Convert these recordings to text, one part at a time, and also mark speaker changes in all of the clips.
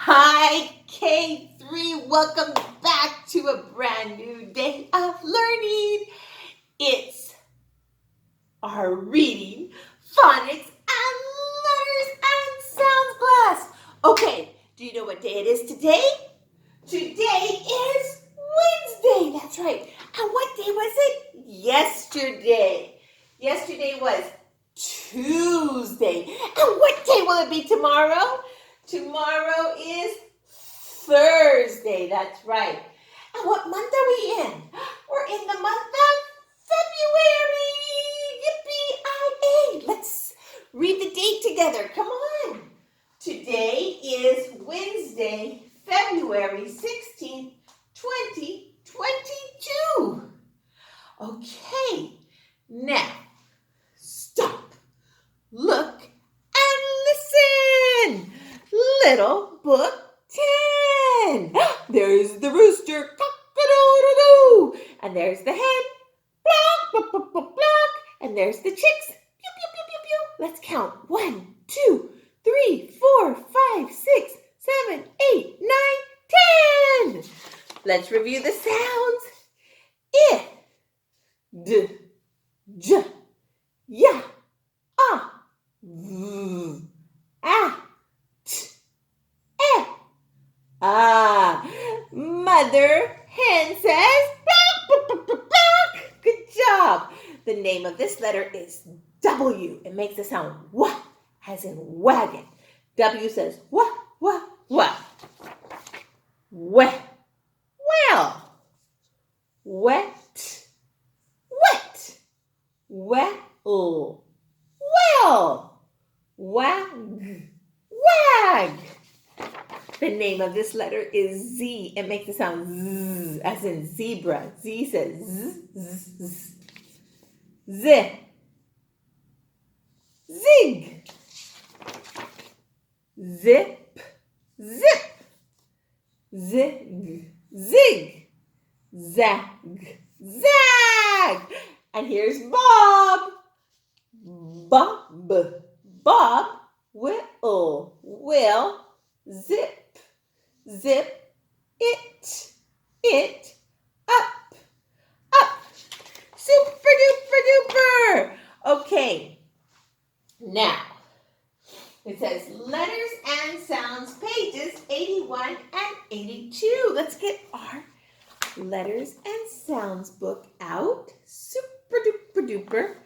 Speaker 1: Hi, K3. Welcome back to a brand new day of learning. It's our reading, phonics, and letters and sounds class. Okay, do you know what day it is today? Today is Wednesday. That's right. And what day was it? Yesterday. Yesterday was Tuesday. And what day will it be tomorrow? Tomorrow is Thursday. That's right. And what month are we in? We're in the month of February. Yippee-I-A. Let's read the date together. Come on. Today is Wednesday, February 16th, 2022. Okay, now stop, look, and listen. Little book 10. There's the rooster, cock-a-doodle-doo. And there's the hen, block, block, block, block, block. And there's the chicks, pew, pew, pew, pew, pew. Let's count. 1, 2, 3, 4, 5, 6, 7, 8, 9, 10. Let's review the sounds. I, D, J, Ya, Ah, V, Ah, T, E, Ah. Mother hen says, block, block, block, block, block. Good job. The name of this letter is W. It makes the sound wah, as in wagon. W says wah, wah, wah. Well, wet, wet, well, wag, wag. The name of this letter is Z. It makes the sound Z, as in zebra. Z says z, z, z. Z, zig, zip, zip, zig, zig, zag, zag. And here's Bob. Bob, Bob, will, zip, zip, it, up, up. Super duper duper. Okay, now it says letters and sounds, pages 81 and 82. Let's get our letters and sounds book out. Super duper duper.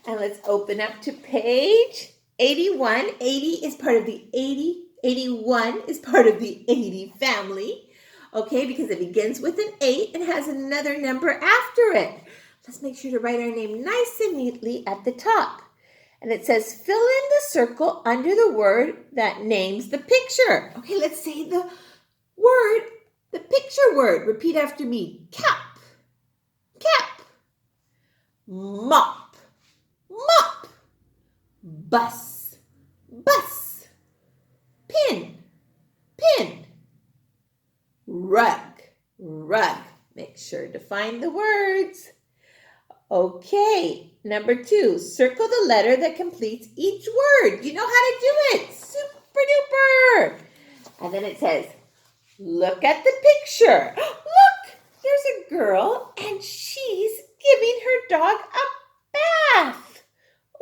Speaker 1: And let's open up to page 81. 80 is part of the 80. 81 is part of the 80 family. Okay, because it begins with an 8 and has another number after it. Let's make sure to write our name nice and neatly at the top. And it says, fill in the circle under the word that names the picture. Okay, let's say the word, the picture word. Repeat after me. Cap, cap. Mop, mop. Bus, bus. Pin, pin. Rug, rug. Make sure to find the words. Okay, number 2, circle the letter that completes each word. You know how to do it. Super duper. And then it says, look at the picture. Look, there's a girl and she's giving her dog a bath.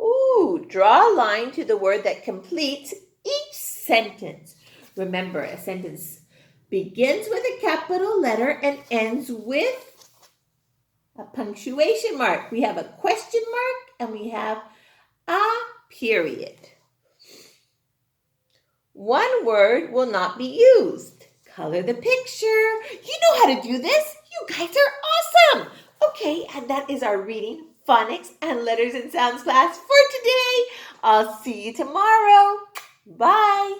Speaker 1: Ooh, draw a line to the word that completes each sentence. Remember, a sentence begins with a capital letter and ends with a punctuation mark. We have a question mark and we have a period. One word will not be used. Color the picture. You know how to do this. You guys are awesome. Okay, and that is our reading, phonics, and letters and sounds class for today. I'll see you tomorrow. Bye.